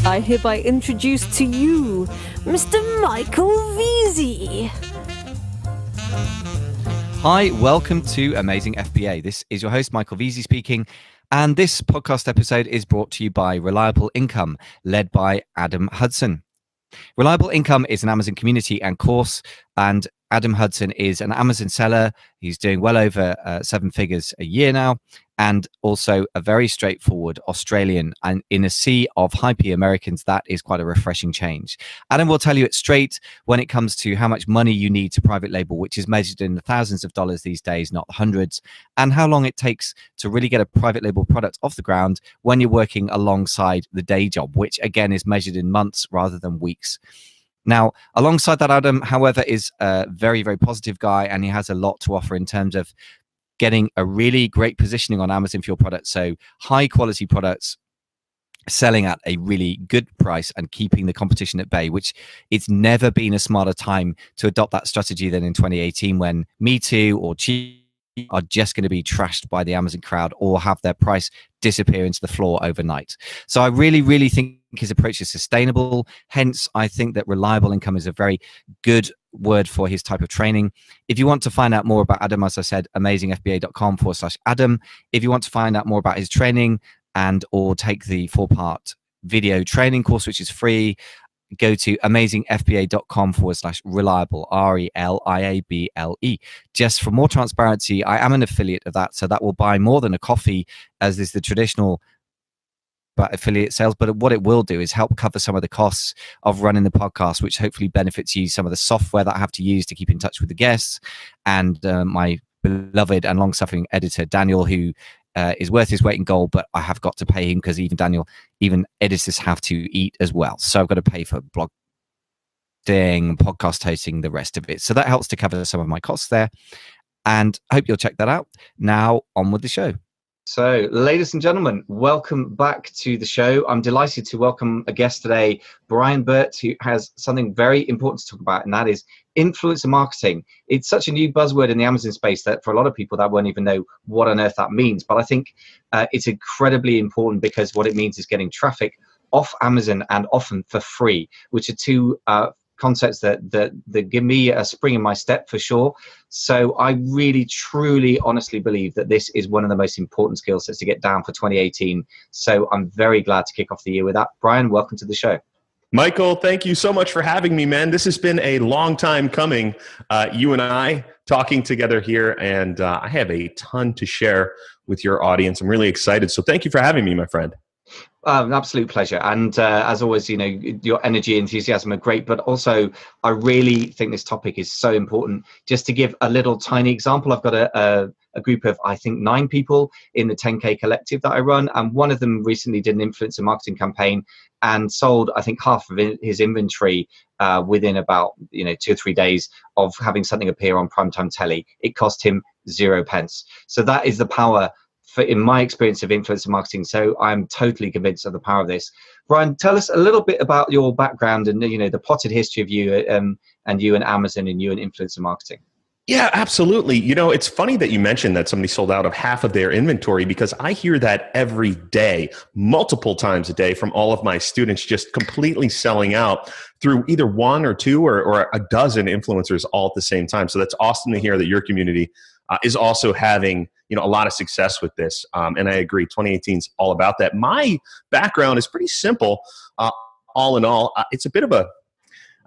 I hereby introduce to you Mr. Michael Veazey. Hi, welcome to Amazing FBA. This is your host, Michael Veazey speaking, and this podcast episode is brought to you by Reliable Income, led by Adam Hudson. Reliable Income is an Amazon community and course, and Adam Hudson is an Amazon seller. He's doing well over 7 figures a year now, and also a very straightforward Australian. And in a sea of hyper Americans, that is quite a refreshing change. Adam will tell you it straight when it comes to how much money you need to private label, which is measured in the thousands of dollars these days, not the hundreds, and how long it takes to really get a private label product off the ground when you're working alongside the day job, which again is measured in months rather than weeks. Now, alongside that, Adam, however, is a very, very positive guy, and he has a lot to offer in terms of getting a really great positioning on Amazon for your products. So high quality products selling at a really good price and keeping the competition at bay, which it's never been a smarter time to adopt that strategy than in 2018, when Me Too or Cheap are just going to be trashed by the Amazon crowd or have their price disappear into the floor overnight. So I really, really think his approach is sustainable. Hence, I think that Reliable Income is a very good word for his type of training. If you want to find out more about Adam, as I said, amazingfba.com/Adam. If you want to find out more about his training and or take the 4-part video training course, which is free, go to amazingfba.com/reliable, RELIABLE. Just for more transparency, I am an affiliate of that, so that will buy more than a coffee, as is the traditional affiliate sales. But what it will do is help cover some of the costs of running the podcast, which hopefully benefits you. Some of the software that I have to use to keep in touch with the guests, and my beloved and long-suffering editor, Daniel, who is worth his weight in gold, but I have got to pay him because even editors have to eat as well. So I've got to pay for blogging, podcast hosting, the rest of it. So that helps to cover some of my costs there. And I hope you'll check that out. Now on with the show. So, ladies and gentlemen, welcome back to the show. I'm delighted to welcome a guest today, Burt, who has something very important to talk about, and that is influencer marketing. It's such a new buzzword in the Amazon space that for a lot of people that won't even know what on earth that means. But I think it's incredibly important, because what it means is getting traffic off Amazon, and often for free, which are two concepts that give me a spring in my step for sure. So I really, truly, honestly believe that this is one of the most important skill sets to get down for 2018. So I'm very glad to kick off the year with that. Brian, welcome to the show. Michael, thank you so much for having me, man. This has been a long time coming, you and I talking together here, and I have a ton to share with your audience. I'm really excited. So thank you for having me, my friend. An absolute pleasure. And as always, your energy, enthusiasm are great, but also I really think this topic is so important. Just to give a little tiny example, I've got a group of, I think, 9 people in the 10K collective that I run. And one of them recently did an influencer marketing campaign and sold, I think, half of his inventory within about 2 or 3 days of having something appear on primetime telly. It cost him 0 pence. So that is the power in my experience of influencer marketing. So I'm totally convinced of the power of this. Brian, tell us a little bit about your background and the potted history of you and you and Amazon and you and influencer marketing. Yeah, absolutely. It's funny that you mentioned that somebody sold out of half of their inventory, because I hear that every day, multiple times a day, from all of my students, just completely selling out through either 1 or 2 or a dozen influencers all at the same time. So that's awesome to hear that your community is also having a lot of success with this. And I agree, 2018 is all about that. My background is pretty simple. All in all, it's a bit of a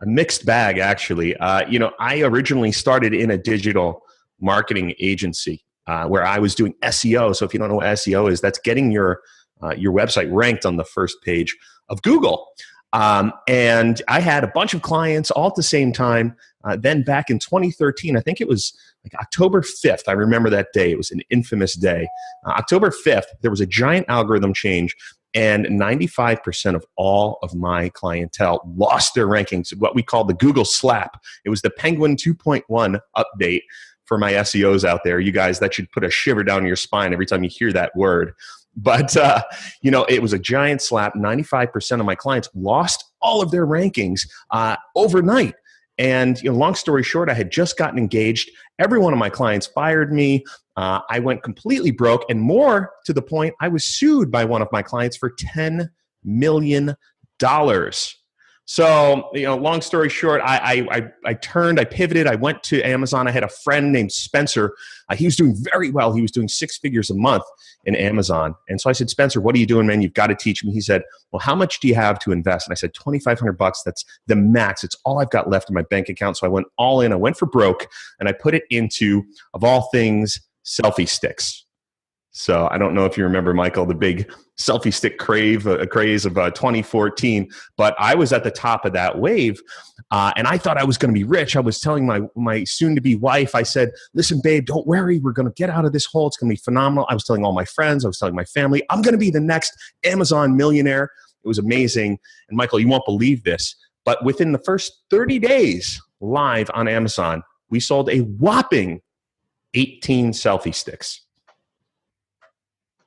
mixed bag, actually. I originally started in a digital marketing agency where I was doing SEO. So if you don't know what SEO is, that's getting your website ranked on the first page of Google. And I had a bunch of clients all at the same time. Then back in 2013, I think it was like October 5th. I remember that day. It was an infamous day. October 5th, there was a giant algorithm change, and 95% of all of my clientele lost their rankings, what we call the Google slap. It was the Penguin 2.1 update for my SEOs out there. You guys, that should put a shiver down your spine every time you hear that word. But, it was a giant slap. 95% of my clients lost all of their rankings overnight. And long story short, I had just gotten engaged. Every one of my clients fired me. I went completely broke. And more to the point, I was sued by one of my clients for $10 million. So, long story short, I pivoted. I went to Amazon. I had a friend named Spencer. He was doing very well. He was doing 6 figures a month in Amazon. And so I said, Spencer, what are you doing, man? You've got to teach me. He said, well, how much do you have to invest? And I said, $2,500. That's the max. It's all I've got left in my bank account. So I went all in. I went for broke, and I put it into, of all things, selfie sticks. So I don't know if you remember, Michael, the big selfie stick craze of 2014, but I was at the top of that wave, and I thought I was going to be rich. I was telling my soon-to-be wife, I said, listen, babe, don't worry. We're going to get out of this hole. It's going to be phenomenal. I was telling all my friends. I was telling my family, I'm going to be the next Amazon millionaire. It was amazing. And Michael, you won't believe this, but within the first 30 days live on Amazon, we sold a whopping 18 selfie sticks.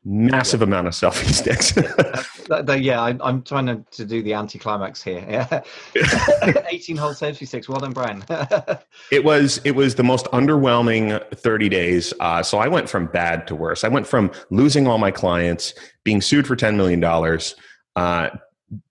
Massive amount of selfie sticks. I'm trying to do the anticlimax here. Yeah. 18 whole selfie sticks. Well done, Brian. It was the most underwhelming 30 days. So I went from bad to worse. I went from losing all my clients, being sued for $10 million,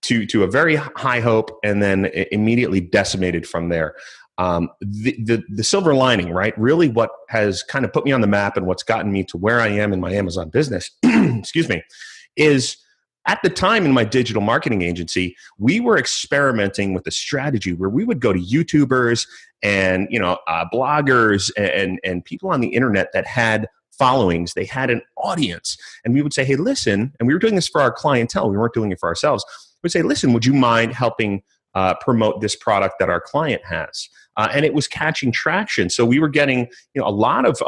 to a very high hope, and then immediately decimated from there. The silver lining, right? Really what has kind of put me on the map and what's gotten me to where I am in my Amazon business, excuse me, is at the time in my digital marketing agency, we were experimenting with a strategy where we would go to YouTubers and, bloggers and people on the internet that had followings. They had an audience, and we would say, hey, listen, and we were doing this for our clientele. We weren't doing it for ourselves. We'd say, listen, would you mind helping promote this product that our client has? And it was catching traction. So we were getting, a lot of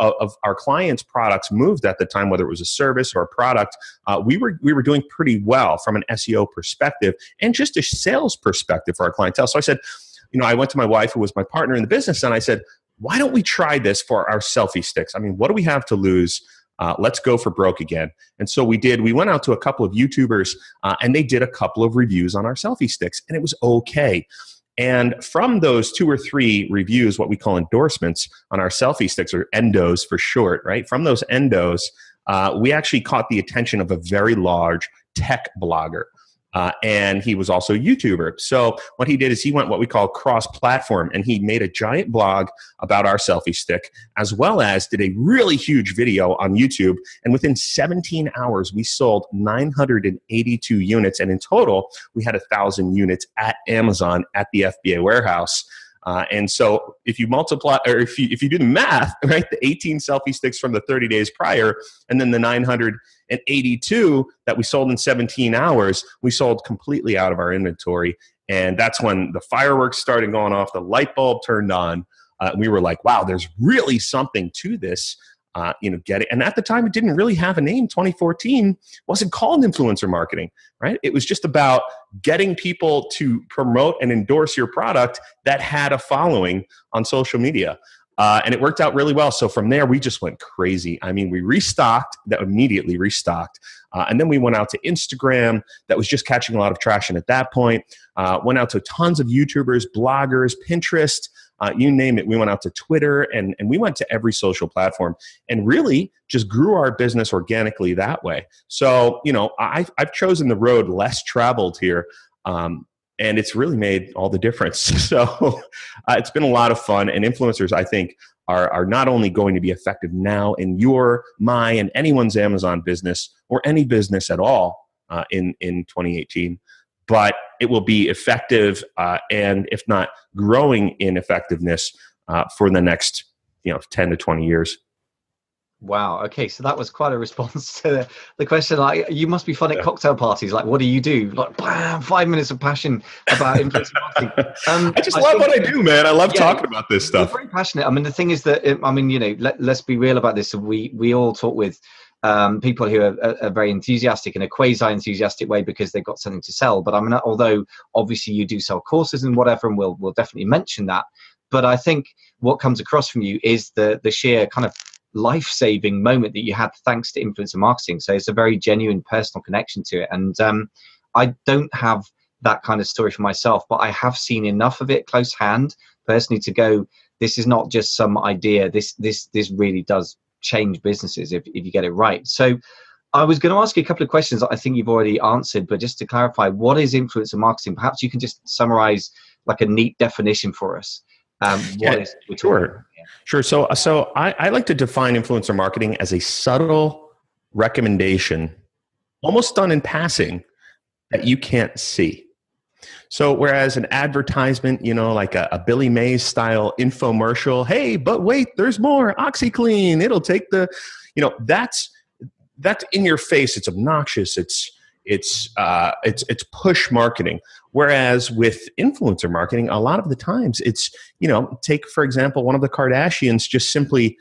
our clients' products moved at the time, whether it was a service or a product. We were doing pretty well from an SEO perspective and just a sales perspective for our clientele. So I said, I went to my wife, who was my partner in the business, and I said, why don't we try this for our selfie sticks? I mean, what do we have to lose? Let's go for broke again. And so we did. We went out to a couple of YouTubers, and they did a couple of reviews on our selfie sticks, and it was okay. And from those 2 or 3 reviews, what we call endorsements on our selfie sticks, or endos for short, right? From those endos, we actually caught the attention of a very large tech blogger. And he was also a YouTuber. So what he did is he went what we call cross-platform, and he made a giant blog about our selfie stick, as well as did a really huge video on YouTube. And within 17 hours, we sold 982 units. And in total, we had 1,000 units at Amazon at the FBA warehouse. And so if you multiply, or if you do the math, right, the 18 selfie sticks from the 30 days prior, and then the 982 that we sold in 17 hours, we sold completely out of our inventory. And that's when the fireworks started going off, the light bulb turned on. We were like, wow, there's really something to this. Get it. And at the time, it didn't really have a name. 2014 wasn't called influencer marketing, right? It was just about getting people to promote and endorse your product that had a following on social media. And it worked out really well. So from there, we just went crazy. I mean, we immediately restocked. And then we went out to Instagram. That was just catching a lot of traction at that point. Went out to tons of YouTubers, bloggers, Pinterest, you name it. We went out to Twitter, and we went to every social platform, and really just grew our business organically that way. So, I've chosen the road less traveled here. And it's really made all the difference. So it's been a lot of fun. And influencers, I think, are not only going to be effective now in your, my, and anyone's Amazon business, or any business at all in 2018, but it will be effective and if not growing in effectiveness for the next 10 to 20 years. Wow. Okay. So that was quite a response to the question. Like, you must be fun at cocktail parties. Like, what do you do? Like, bam, 5 minutes of passion about influencer marketing. I just love what I do, man. I love talking about this stuff. You're very passionate. I mean, the thing is that, let's be real about this. We all talk with people who are very enthusiastic in a quasi-enthusiastic way because they've got something to sell. But I mean, although obviously you do sell courses and whatever, and we'll definitely mention that. But I think what comes across from you is the sheer kind of life-saving moment that you had thanks to influencer marketing. So it's a very genuine personal connection to it. And I don't have that kind of story for myself, but I have seen enough of it close hand personally to go, this is not just some idea. This really does change businesses if you get it right. So I was going to ask you a couple of questions that I think you've already answered, but just to clarify, what is influencer marketing? Perhaps you can just summarize like a neat definition for us. Sure. Sure. So I like to define influencer marketing as a subtle recommendation, almost done in passing, that you can't see. So whereas an advertisement, like a Billy Mays style infomercial, hey, but wait, there's more, OxyClean, it'll take that's in your face. It's obnoxious. It's push marketing. Whereas with influencer marketing, a lot of the times it's, take, for example, one of the Kardashians just simply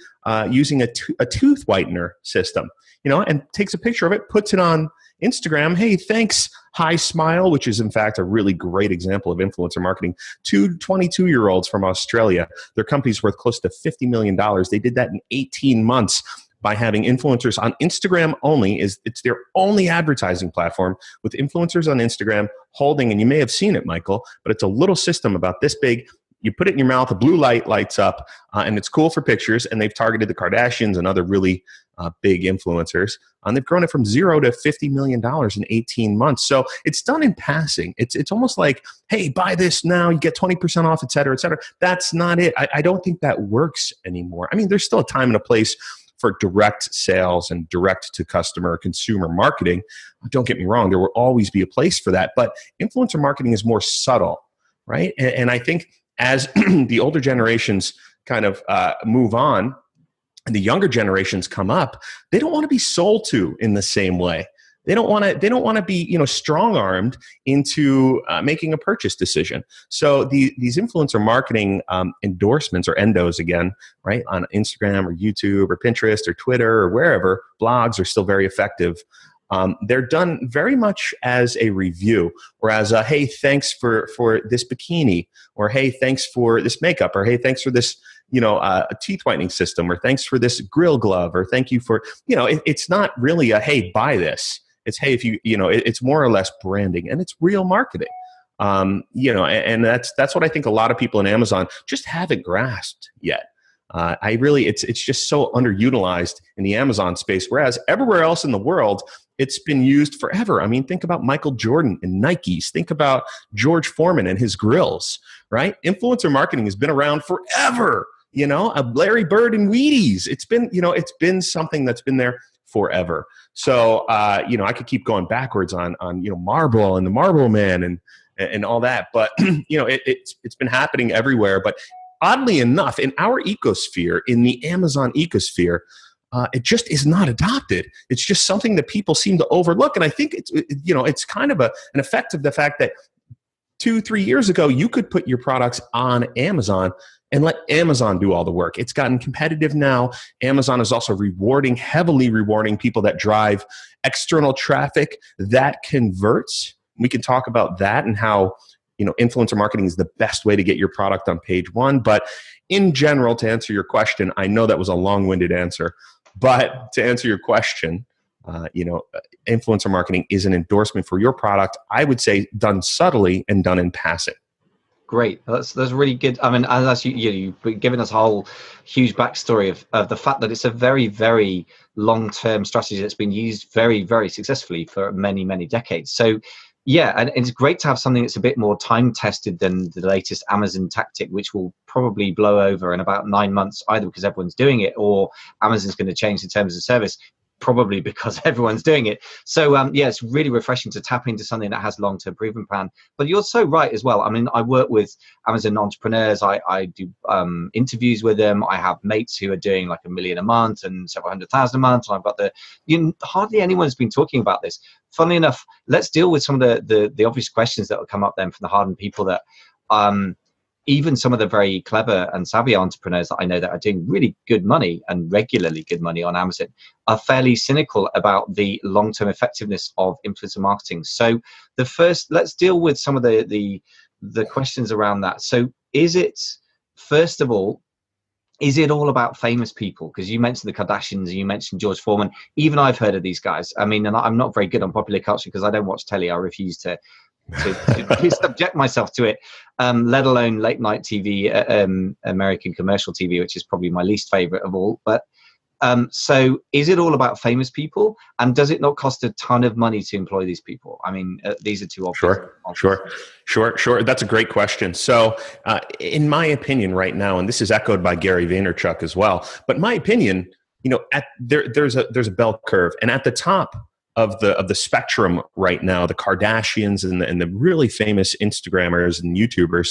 using a tooth whitener system, and takes a picture of it, puts it on Instagram. Hey, thanks, Hi Smile, which is in fact a really great example of influencer marketing. 22-year-olds from Australia. Their company's worth close to $50 million. They did that in 18 months. By having influencers on Instagram only. It's their only advertising platform, with influencers on Instagram holding, and you may have seen it, Michael, but it's a little system about this big. You put it in your mouth, a blue light lights up, and it's cool for pictures, and they've targeted the Kardashians and other really big influencers, and they've grown it from 0 to $50 million in 18 months. So it's done in passing. It's almost like, hey, buy this now, you get 20% off, et cetera, et cetera. That's not it. I don't think that works anymore. I mean, there's still a time and a place for direct sales and direct to customer consumer marketing. Don't get me wrong, there will always be a place for that, but influencer marketing is more subtle, right? And I think as the older generations kind of move on and the younger generations come up, they don't want to be sold to in the same way. They don't want to be, strong-armed into making a purchase decision. So these influencer marketing endorsements, or endos again, right, on Instagram or YouTube or Pinterest or Twitter or wherever, blogs are still very effective. They're done very much as a review, or as a, hey, thanks for this bikini, or hey, thanks for this makeup, or hey, thanks for this, a teeth whitening system, or thanks for this grill glove, or thank you for, it's not really a, hey, buy this. It's, hey, if it's more or less branding, and it's real marketing. And that's what I think a lot of people in Amazon just haven't grasped yet. It's just so underutilized in the Amazon space, whereas everywhere else in the world, it's been used forever. I mean, think about Michael Jordan and Nikes. Think about George Foreman and his grills, right? Influencer marketing has been around forever. Larry Bird and Wheaties. It's been something that's been there forever. So, I could keep going backwards on Marble and the Marble Man and all that, but it's been happening everywhere. But oddly enough, in our ecosphere, in the Amazon ecosphere, it just is not adopted. It's just something that people seem to overlook, and I think it's kind of an effect of the fact that 2-3 years ago you could put your products on Amazon and let Amazon do all the work. It's gotten competitive now. Amazon is also heavily rewarding people that drive external traffic that converts. We can talk about that and how, influencer marketing is the best way to get your product on page one. But in general, to answer your question, I know that was a long-winded answer, but to answer your question, influencer marketing is an endorsement for your product, I would say done subtly and done in passing. Great. That's really good. I mean, as you've given us a whole huge backstory of the fact that it's a very, very long-term strategy that's been used very, very successfully for many, many decades. So, yeah, and it's great to have something that's a bit more time-tested than the latest Amazon tactic, which will probably blow over in about 9 months, either because everyone's doing it or Amazon's going to change the terms of service. Probably because everyone's doing it. So it's really refreshing to tap into something that has long-term proven plan. But you're so right as well. I mean, I work with Amazon entrepreneurs. I do interviews with them. I have mates who are doing like $1 million a month and several 100,000 a month. And I've got hardly anyone's been talking about this. Funnily enough, let's deal with some of the obvious questions that will come up then from the hardened people that even some of the very clever and savvy entrepreneurs that I know that are doing really good money and regularly good money on Amazon are fairly cynical about the long-term effectiveness of influencer marketing. So let's deal with some of the questions around that. So first of all, is it all about famous people? Because you mentioned the Kardashians, you mentioned George Foreman. Even I've heard of these guys. I mean, and I'm not very good on popular culture because I don't watch telly. I refuse to subject myself to it, let alone late night TV, American commercial TV, which is probably my least favorite of all. But So is it all about famous people? And does it not cost a ton of money to employ these people? I mean, these are two obvious answers. Sure. That's a great question. So in my opinion right now, and this is echoed by Gary Vaynerchuk as well, but my opinion, there's a bell curve, and at the top of the spectrum right now, the Kardashians and the really famous Instagrammers and YouTubers,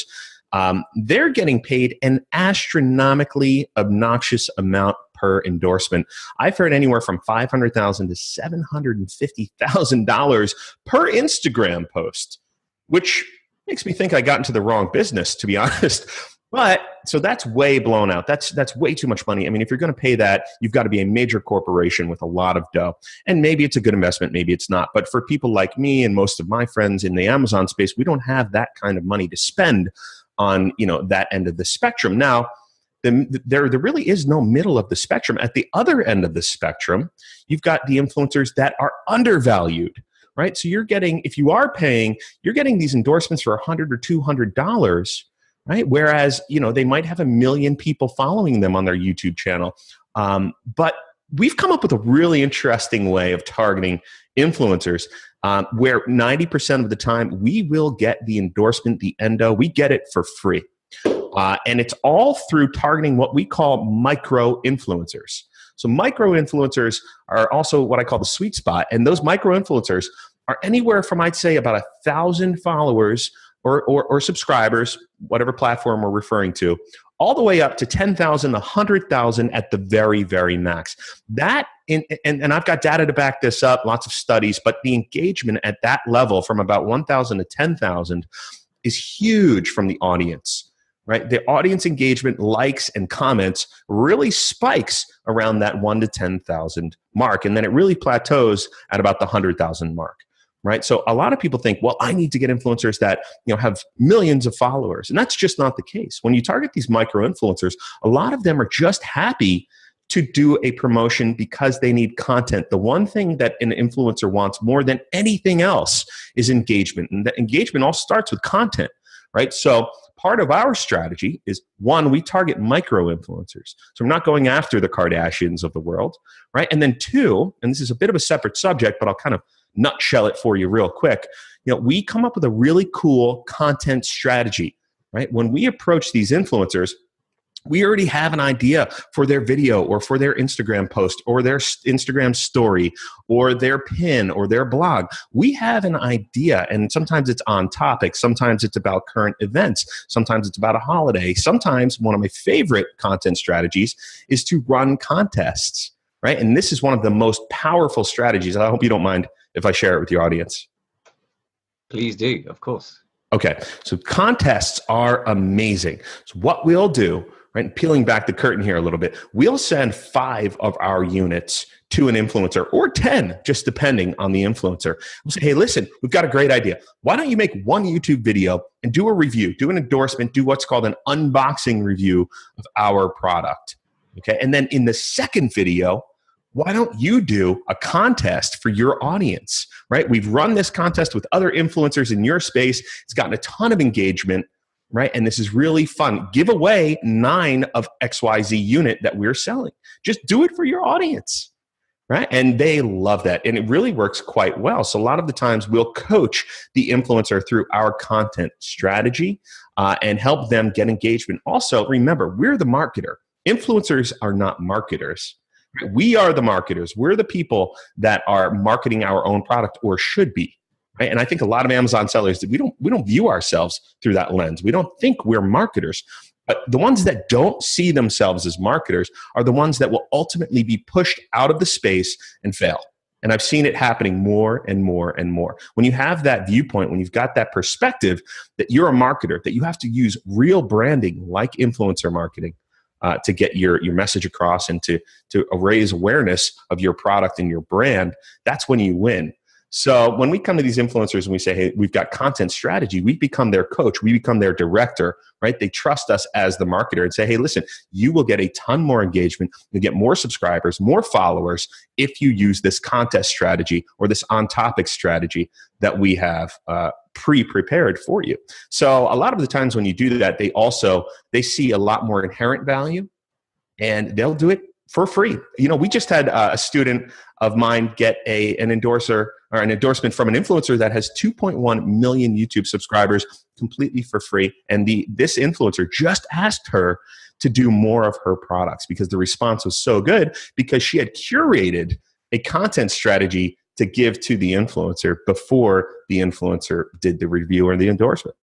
they're getting paid an astronomically obnoxious amount per endorsement. I've heard anywhere from $500,000 to $750,000 per Instagram post, which makes me think I got into the wrong business, to be honest. But so that's way blown out. That's way too much money. I mean, if you're going to pay that, you've got to be a major corporation with a lot of dough. And maybe it's a good investment, maybe it's not. But for people like me and most of my friends in the Amazon space, we don't have that kind of money to spend on that end of the spectrum. Now, there really is no middle of the spectrum. At the other end of the spectrum, you've got the influencers that are undervalued, right? So if you are paying, you're getting these endorsements for $100 or $200, right? Whereas, they might have 1 million people following them on their YouTube channel. But we've come up with a really interesting way of targeting influencers, where 90% of the time we will get the endorsement, the endo, we get it for free. And it's all through targeting what we call micro influencers. So micro influencers are also what I call the sweet spot. And those micro influencers are anywhere from, I'd say, about 1,000 followers or subscribers, whatever platform we're referring to, all the way up to 10,000, 100,000 at the very, very max. And I've got data to back this up, lots of studies, but the engagement at that level from about 1,000 to 10,000 is huge from the audience, right? The audience engagement, likes, and comments really spikes around that 1 to 10,000 mark, and then it really plateaus at about the 100,000 mark. Right. So a lot of people think, well, I need to get influencers that, have millions of followers. And that's just not the case. When you target these micro influencers, a lot of them are just happy to do a promotion because they need content. The one thing that an influencer wants more than anything else is engagement. And that engagement all starts with content. Right. So part of our strategy is, one, we target micro influencers. So we're not going after the Kardashians of the world. Right. And then two, and this is a bit of a separate subject, but I'll kind of nutshell it for you real quick. We come up with a really cool content strategy, right? When we approach these influencers, we already have an idea for their video or for their Instagram post or their Instagram story or their pin or their blog. We have an idea, and sometimes it's on topic. Sometimes it's about current events. Sometimes it's about a holiday. Sometimes one of my favorite content strategies is to run contests, right? And this is one of the most powerful strategies. I hope you don't mind if I share it with your audience. Please do, of course. Okay, so contests are amazing. So what we'll do, right, peeling back the curtain here a little bit, we'll send 5 of our units to an influencer, or 10, just depending on the influencer. We'll say, hey, listen, we've got a great idea. Why don't you make one YouTube video and do a review, do an endorsement, do what's called an unboxing review of our product, okay? And then in the second video, why don't you do a contest for your audience, right? We've run this contest with other influencers in your space. It's gotten a ton of engagement, right? And this is really fun. Give away 9 of XYZ unit that we're selling. Just do it for your audience, right? And they love that. And it really works quite well. So a lot of the times we'll coach the influencer through our content strategy and help them get engagement. Also, remember, we're the marketer. Influencers are not marketers. We are the marketers. We're the people that are marketing our own product, or should be. Right? And I think a lot of Amazon sellers, we don't view ourselves through that lens. We don't think we're marketers. But the ones that don't see themselves as marketers are the ones that will ultimately be pushed out of the space and fail. And I've seen it happening more and more and more. When you have that viewpoint, when you've got that perspective that you're a marketer, that you have to use real branding like influencer marketing, to get your message across and to raise awareness of your product and your brand, that's when you win. So when we come to these influencers and we say, hey, we've got content strategy, we become their coach, we become their director, right? They trust us as the marketer and say, hey, listen, you will get a ton more engagement, you'll get more subscribers, more followers if you use this contest strategy or this on-topic strategy that we have pre-prepared for you. So a lot of the times when you do that, they see a lot more inherent value, and they'll do it for free. We just had a student of mine get an endorser or an endorsement from an influencer that has 2.1 million YouTube subscribers completely for free. And this influencer just asked her to do more of her products because the response was so good, because she had curated a content strategy to give to the influencer before the influencer did the review or the endorsement.